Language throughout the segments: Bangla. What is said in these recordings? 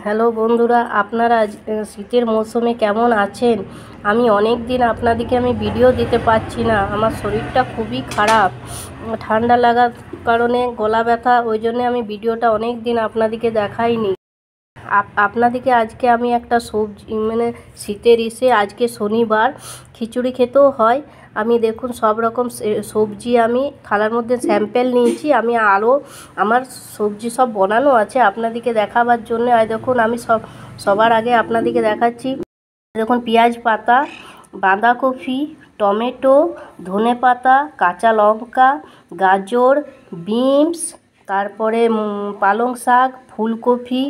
হ্যালো বন্ধুরা, আপনারা শীতের মৌসুমে কেমন আছেন? আমি অনেক দিন আপনাদেরকে ভিডিও দিতে পারছি না। আমার শরীরটা খুবই খারাপ, ঠান্ডা লাগার কারণে গলা ব্যথা, ওই জন্য আমি ভিডিওটা অনেক দিন আপনাদেরকে দেখাইনি। আপনাদেরকে আজকে আমি একটা সবজি শীতের আজকে শনিবার খিচুড়ি খেতেও হয়। আমি দেখুন সব রকম সবজি আমি থালার মধ্যে স্যাম্পেল নিয়েছি। আমি আরও আমার সবজি সব বানানো আছে আপনাদেরকে দেখাবার জন্য। আর দেখুন আমি সবার আগে আপনাদেরকে দেখাচ্ছি। দেখুন পেঁয়াজ পাতা, বাঁধাকপি, টমেটো, ধনেপাতা, কাঁচা লঙ্কা, গাজর, বিনস, তারপরে পালং শাক, ফুলকপি,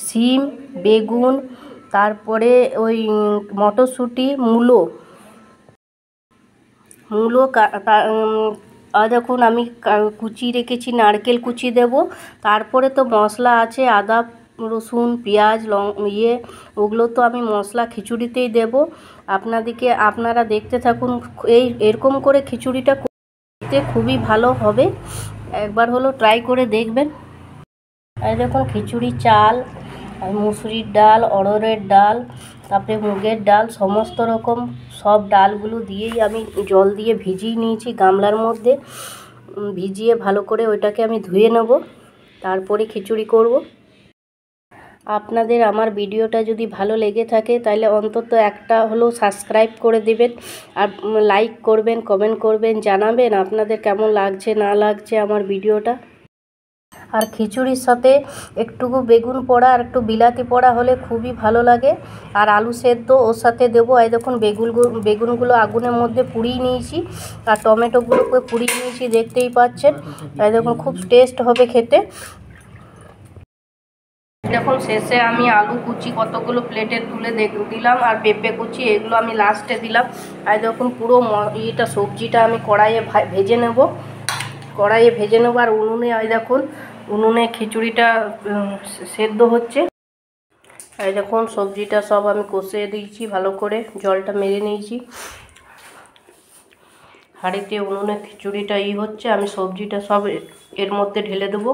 শিম, বেগুন, তারপরে ওই মটরশুঁটি, মূলো। দেখুন আমি কুচি রেখেছি, নারকেল কুচি দেব। তারপরে তো মশলা আছে, আদা রসুন পেঁয়াজ ওগুলো তো আমি মশলা খিচুড়িতেই দেব। আপনারা দেখতে থাকুন। এরকম করে খিচুড়িটা করতে খুবই ভালো হবে, একবার হলো ট্রাই করে দেখবেন। এই দেখুন খিচুড়ি চাল, মুসুরির ডাল, অড়হরের ডাল, তারপরে মুগের ডাল, সমস্ত রকম সব ডালগুলো দিয়েই আমি জল দিয়ে ভিজিয়ে নিয়েছি গামলার মধ্যে। ভিজিয়ে ভালো করে ওইটাকে আমি ধুয়ে নেব, তারপরে খিচুড়ি করব। আপনাদের আমার ভিডিওটা যদি ভালো লেগে থাকে তাহলে অন্তত একটা হলেও সাবস্ক্রাইব করে দেবেন, আর লাইক করবেন, কমেন্ট করবেন, জানাবেন আপনাদের কেমন লাগছে না লাগছে আমার ভিডিওটা। আর খিচুড়ির সাথে একটুকু বেগুন পোড়া আর একটু বিলাতি পোড়া হলে খুবই ভালো লাগে। আর আলু সেদ্ধ ওর সাথে দেবো। এই দেখুন বেগুনগুলো আগুনের মধ্যে পুড়িয়ে নিয়েছি, আর টমেটোগুলোকে পুড়িয়ে নিয়েছি, দেখতেই পাচ্ছেন। এই দেখুন খুব টেস্ট হবে খেতে। দেখুন শেষে আমি আলু কুচি কতগুলো প্লেটে তুলে দিলাম, আর পেঁপে কুচি এগুলো আমি লাস্টে দিলাম। আর দেখুন পুরো সবজিটা আমি কড়াইয়ে ভেজে নেব। আর উনুনে দেখুন উনুনে খিচুড়িটা সেদ্ধ হচ্ছে। এই দেখুন সবজিটা সব আমি কষিয়ে দিয়েছি, ভালো করে জলটা মেরে নিয়েছি। হাঁড়িতে উনুনে খিচুড়িটা হচ্ছে, আমি সবজিটা সব এর মধ্যে ঢেলে দেবো।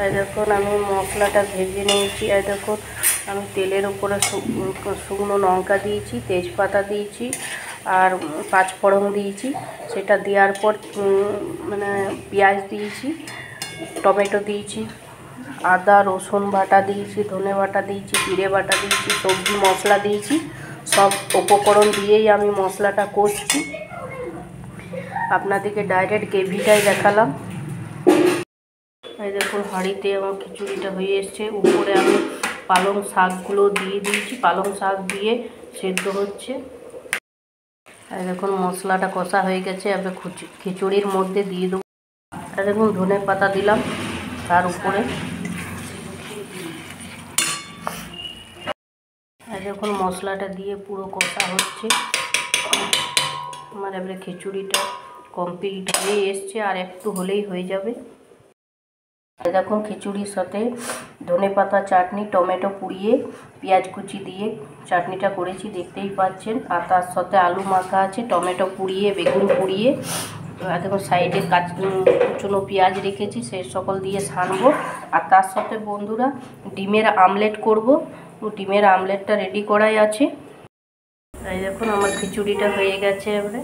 এই দেখুন আমি মশলাটা ভেজে নিয়েছি। এই দেখুন আমি তেলের উপরে শুকনো লঙ্কা দিয়েছি, তেজপাতা দিয়েছি, আর পাঁচফোড়ন দিয়েছি। সেটা দেওয়ার পর পেঁয়াজ দিয়েছি, টমেটো দিয়েছি, আদা রসুন বাটা দিয়েছি, ধনে বাটা দিয়েছি, জিরে বাটা দিয়েছি, সবজি মশলা দিয়েছি। সব উপকরণ দিয়েই আমি মশলাটা কষছি। আপনাদেরকে ডাইরেক্ট গ্রেভিটাই দেখালাম। এই দেখুন হাঁড়িতে আমার খিচুড়িটা হয়ে এসছে। উপরে আমি পালং শাকগুলো দিয়ে দিয়েছি, পালং শাক দিয়ে সেদ্ধ হচ্ছে। এই দেখুন মশলাটা কষা হয়ে গেছে, এবার খিচুড়ির মধ্যে দিয়ে দেবো। এই দেখুন ধনে পাতা দিলাম তার উপরে। এই দেখুন মশলাটা দিয়ে পুরো কষা হচ্ছে আমার। এবারে খিচুড়িটা কমপ্লিট হয়ে এসছে, আর একটু হলেই হয়ে যাবে। দেখুন খিচুড়ির সাথে ধনেপাতা চাটনি, টমেটো পুড়িয়ে পেঁয়াজ কুচি দিয়ে চাটনিটা করেছি, দেখতেই পাচ্ছেন। আর তার সাথে আলু মাখা আছে, টমেটো পুড়িয়ে, বেগুন পুড়িয়ে, দেখুন সাইডে কুচনো পেঁয়াজ রেখেছি, সেই সকল দিয়ে ছানবো। আর তার সাথে বন্ধুরা ডিমের আমলেট করব। ডিমের আমলেটটা রেডি করাই আছে। এই দেখুন আমার খিচুড়িটা হয়ে গেছে। এবারে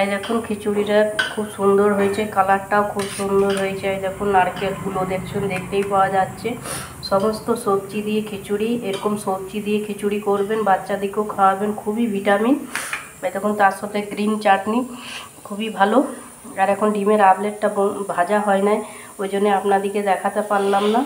এই দেখুন খিচুড়িটা খুব সুন্দর হয়েছে, কালারটাও খুব সুন্দর হয়েছে। এই দেখুন নারকেলগুলো দেখতেই পাওয়া যাচ্ছে। সমস্ত সবজি দিয়ে খিচুড়ি, এরকম সবজি দিয়ে খিচুড়ি করবেন, বাচ্চাদেরকেও খাওয়াবেন, খুবই ভিটামিন। এই দেখুন তার সাথে গ্রিন চাটনি, খুবই ভালো। আর এখন ডিমের আমলেটটা ভাজা হয় নাই, ওই জন্য আপনাদেরকে দেখাতে পারলাম না।